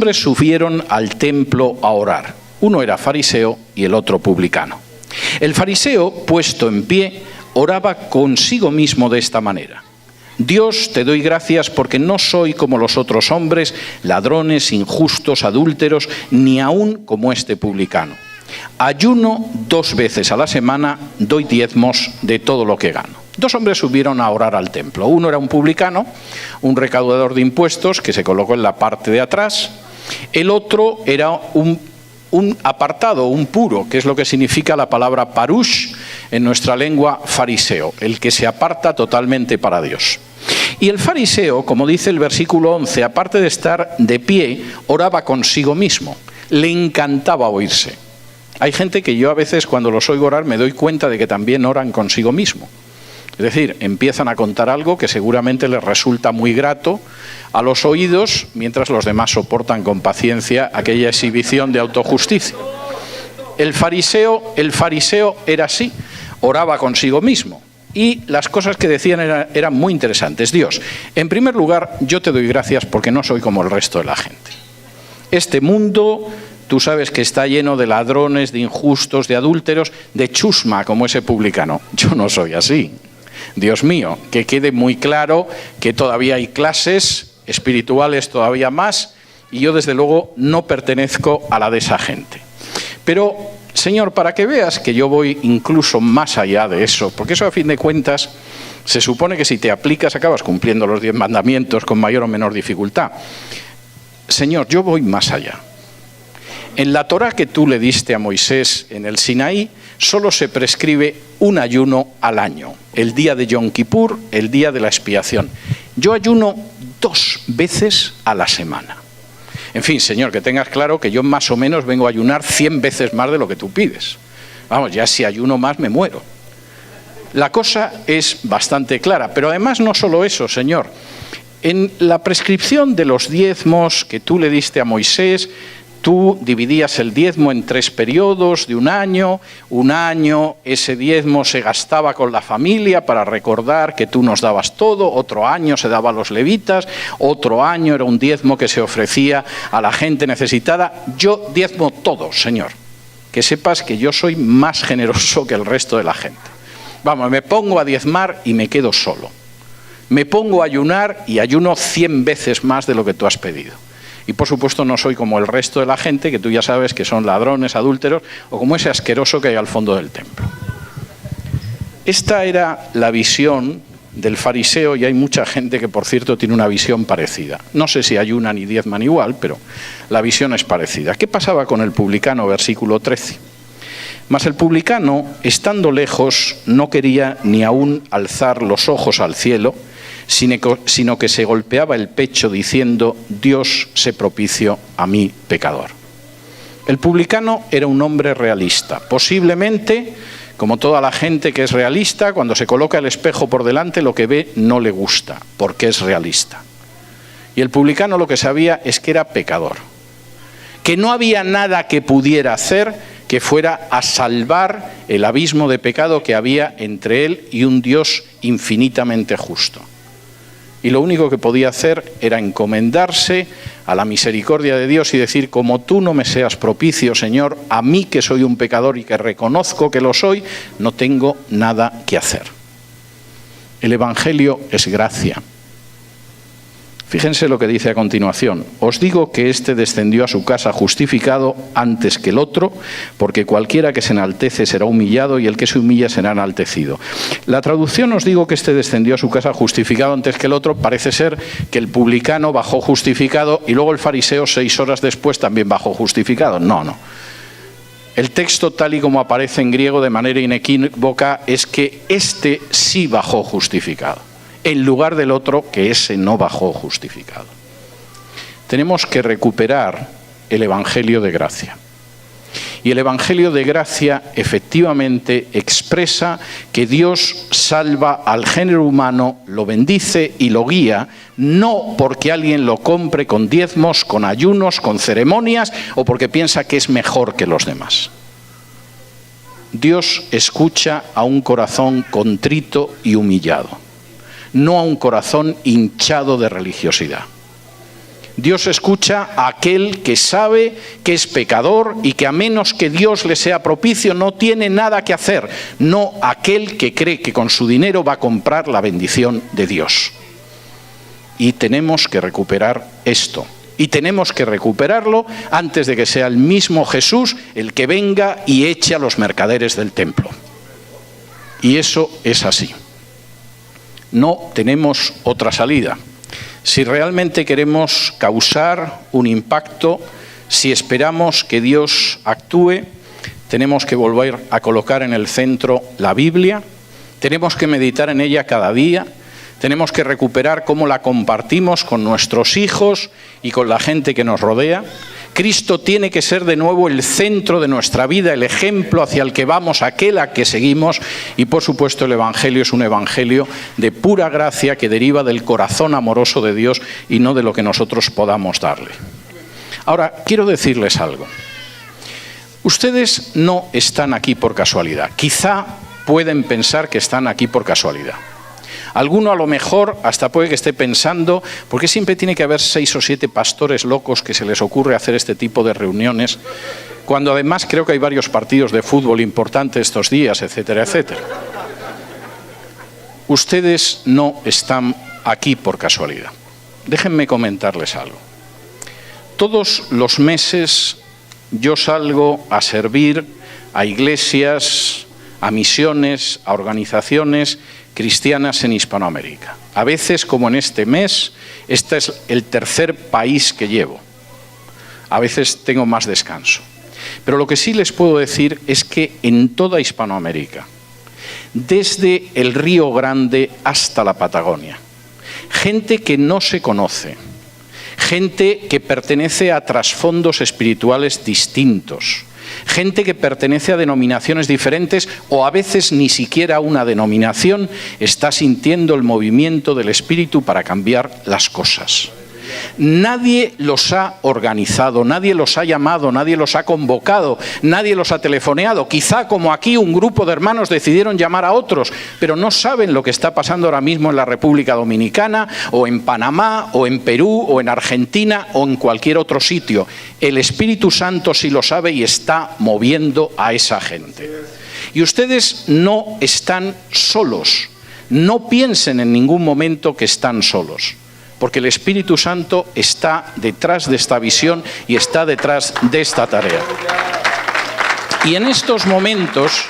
hombres subieron al templo a orar. Uno era fariseo y el otro publicano. El fariseo, puesto en pie, oraba consigo mismo de esta manera: Dios, te doy gracias porque no soy como los otros hombres, ladrones, injustos, adúlteros, ni aún como este publicano. Ayuno 2 veces a la semana, doy diezmos de todo lo que gano. 2 hombres subieron a orar al templo. Uno era un publicano, un recaudador de impuestos que se colocó en la parte de atrás. El otro era un apartado, un puro, que es lo que significa la palabra parush en nuestra lengua, fariseo, el que se aparta totalmente para Dios. Y el fariseo, como dice el versículo 11, aparte de estar de pie, oraba consigo mismo. Le encantaba oírse. Hay gente que yo a veces cuando los oigo orar me doy cuenta de que también oran consigo mismo. Es decir, empiezan a contar algo que seguramente les resulta muy grato a los oídos, mientras los demás soportan con paciencia aquella exhibición de autojusticia. El fariseo era así, oraba consigo mismo. Y las cosas que decían eran muy interesantes. Dios, en primer lugar, yo te doy gracias porque no soy como el resto de la gente. Este mundo, tú sabes que está lleno de ladrones, de injustos, de adúlteros, de chusma como ese publicano. Yo no soy así. Dios mío, que quede muy claro que todavía hay clases espirituales todavía más, y yo desde luego no pertenezco a la de esa gente. Pero, Señor, para que veas que yo voy incluso más allá de eso, porque eso a fin de cuentas se supone que si te aplicas acabas cumpliendo los 10 mandamientos con mayor o menor dificultad. Señor, yo voy más allá. En la Torá que tú le diste a Moisés en el Sinaí, solo se prescribe un ayuno al año, el día de Yom Kippur, el día de la expiación. Yo ayuno 2 veces a la semana. En fin, Señor, que tengas claro que yo más o menos vengo a ayunar 100 veces más de lo que tú pides. Vamos, ya si ayuno más me muero. La cosa es bastante clara, pero además no solo eso, Señor. En la prescripción de los diezmos que tú le diste a Moisés, tú dividías el diezmo en 3 periodos de un año. Un año ese diezmo se gastaba con la familia para recordar que tú nos dabas todo. Otro año se daba a los levitas. Otro año era un diezmo que se ofrecía a la gente necesitada. Yo diezmo todo, Señor. Que sepas que yo soy más generoso que el resto de la gente. Vamos, me pongo a diezmar y me quedo solo. Me pongo a ayunar y ayuno 100 veces más de lo que tú has pedido. Y por supuesto no soy como el resto de la gente, que tú ya sabes que son ladrones, adúlteros, o como ese asqueroso que hay al fondo del templo. Esta era la visión del fariseo, y hay mucha gente que, por cierto, tiene una visión parecida. No sé si ayunan y diezman igual, pero la visión es parecida. ¿Qué pasaba con el publicano? Versículo 13. Mas el publicano, estando lejos, no quería ni aún alzar los ojos al cielo, sino que se golpeaba el pecho diciendo: Dios, sé propicio a mí, pecador. El publicano era un hombre realista. Posiblemente, como toda la gente que es realista, cuando se coloca el espejo por delante, lo que ve no le gusta, porque es realista. Y el publicano lo que sabía es que era pecador, que no había nada que pudiera hacer que fuera a salvar el abismo de pecado que había entre él y un Dios infinitamente justo. Y lo único que podía hacer era encomendarse a la misericordia de Dios y decir: como tú no me seas propicio, Señor, a mí que soy un pecador y que reconozco que lo soy, no tengo nada que hacer. El Evangelio es gracia. Fíjense lo que dice a continuación: os digo que éste descendió a su casa justificado antes que el otro, porque cualquiera que se enaltece será humillado y el que se humilla será enaltecido. La traducción "os digo que éste descendió a su casa justificado antes que el otro" parece ser que el publicano bajó justificado y luego el fariseo 6 horas después también bajó justificado. No. El texto, tal y como aparece en griego de manera inequívoca, es que este sí bajó justificado, en lugar del otro, que ese no bajó justificado. Tenemos que recuperar el Evangelio de gracia. Y el Evangelio de gracia efectivamente expresa que Dios salva al género humano, lo bendice y lo guía, no porque alguien lo compre con diezmos, con ayunos, con ceremonias, o porque piensa que es mejor que los demás. Dios escucha a un corazón contrito y humillado, no a un corazón hinchado de religiosidad. Dios escucha a aquel que sabe que es pecador y que a menos que Dios le sea propicio no tiene nada que hacer, no aquel que cree que con su dinero va a comprar la bendición de Dios. Y tenemos que recuperar esto. Y tenemos que recuperarlo antes de que sea el mismo Jesús el que venga y eche a los mercaderes del templo. Y eso es así. No tenemos otra salida. Si realmente queremos causar un impacto, si esperamos que Dios actúe, tenemos que volver a colocar en el centro la Biblia, tenemos que meditar en ella cada día, tenemos que recuperar cómo la compartimos con nuestros hijos y con la gente que nos rodea. Cristo tiene que ser de nuevo el centro de nuestra vida, el ejemplo hacia el que vamos, aquel a que seguimos, y por supuesto el Evangelio es un Evangelio de pura gracia que deriva del corazón amoroso de Dios y no de lo que nosotros podamos darle. Ahora, quiero decirles algo. Ustedes no están aquí por casualidad. Quizá pueden pensar que están aquí por casualidad. Alguno a lo mejor hasta puede que esté pensando, ¿por qué siempre tiene que haber 6 o 7 pastores locos que se les ocurre hacer este tipo de reuniones? Cuando además creo que hay varios partidos de fútbol importantes estos días, etcétera, etcétera. Ustedes no están aquí por casualidad. Déjenme comentarles algo. Todos los meses yo salgo a servir a iglesias, a misiones, a organizaciones cristianas en Hispanoamérica. A veces, como en este mes, este es el tercer país que llevo. A veces tengo más descanso. Pero lo que sí les puedo decir es que en toda Hispanoamérica, desde el Río Grande hasta la Patagonia, gente que no se conoce, gente que pertenece a trasfondos espirituales distintos, gente que pertenece a denominaciones diferentes o a veces ni siquiera una denominación, está sintiendo el movimiento del Espíritu para cambiar las cosas. Nadie los ha organizado, nadie los ha llamado, nadie los ha convocado, nadie los ha telefoneado. Quizá como aquí un grupo de hermanos decidieron llamar a otros, pero no saben lo que está pasando ahora mismo en la República Dominicana, o en Panamá, o en Perú, o en Argentina, o en cualquier otro sitio. El Espíritu Santo sí lo sabe y está moviendo a esa gente. Y ustedes no están solos. No piensen en ningún momento que están solos, porque el Espíritu Santo está detrás de esta visión y está detrás de esta tarea. Y en estos momentos,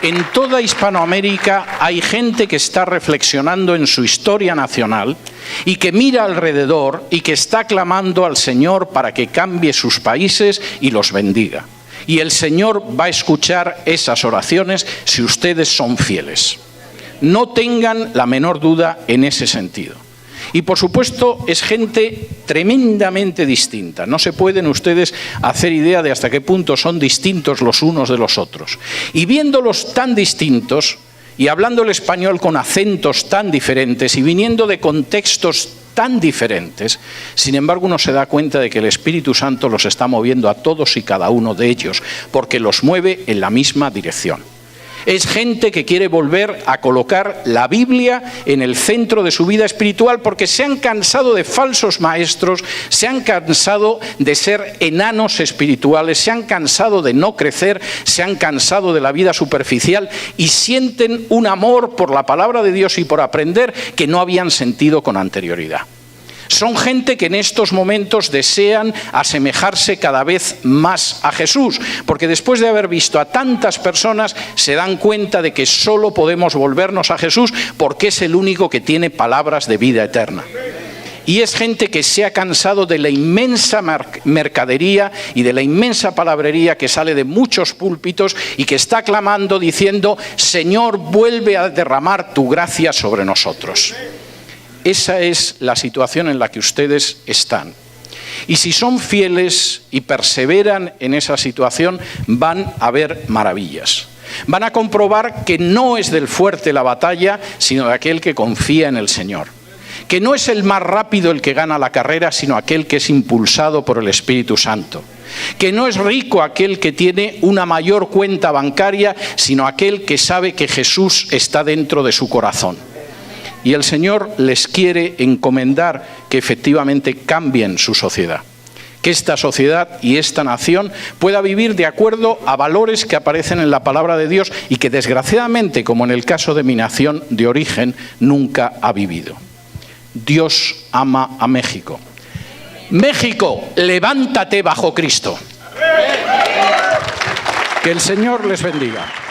en toda Hispanoamérica hay gente que está reflexionando en su historia nacional y que mira alrededor y que está clamando al Señor para que cambie sus países y los bendiga. Y el Señor va a escuchar esas oraciones si ustedes son fieles. No tengan la menor duda en ese sentido. Y por supuesto es gente tremendamente distinta. No se pueden ustedes hacer idea de hasta qué punto son distintos los unos de los otros. Y viéndolos tan distintos y hablando el español con acentos tan diferentes y viniendo de contextos tan diferentes, sin embargo uno se da cuenta de que el Espíritu Santo los está moviendo a todos y cada uno de ellos, porque los mueve en la misma dirección. Es gente que quiere volver a colocar la Biblia en el centro de su vida espiritual porque se han cansado de falsos maestros, se han cansado de ser enanos espirituales, se han cansado de no crecer, se han cansado de la vida superficial y sienten un amor por la palabra de Dios y por aprender que no habían sentido con anterioridad. Son gente que en estos momentos desean asemejarse cada vez más a Jesús, porque después de haber visto a tantas personas se dan cuenta de que solo podemos volvernos a Jesús porque es el único que tiene palabras de vida eterna. Y es gente que se ha cansado de la inmensa mercadería y de la inmensa palabrería que sale de muchos púlpitos y que está clamando diciendo: Señor, vuelve a derramar tu gracia sobre nosotros. Esa es la situación en la que ustedes están. Y si son fieles y perseveran en esa situación, van a ver maravillas. Van a comprobar que no es del fuerte la batalla, sino de aquel que confía en el Señor. Que no es el más rápido el que gana la carrera, sino aquel que es impulsado por el Espíritu Santo. Que no es rico aquel que tiene una mayor cuenta bancaria, sino aquel que sabe que Jesús está dentro de su corazón. y el Señor les quiere encomendar que efectivamente cambien su sociedad. Que esta sociedad y esta nación pueda vivir de acuerdo a valores que aparecen en la palabra de Dios y que desgraciadamente, como en el caso de mi nación de origen, nunca ha vivido. Dios ama a México. México, levántate bajo Cristo. Que el Señor les bendiga.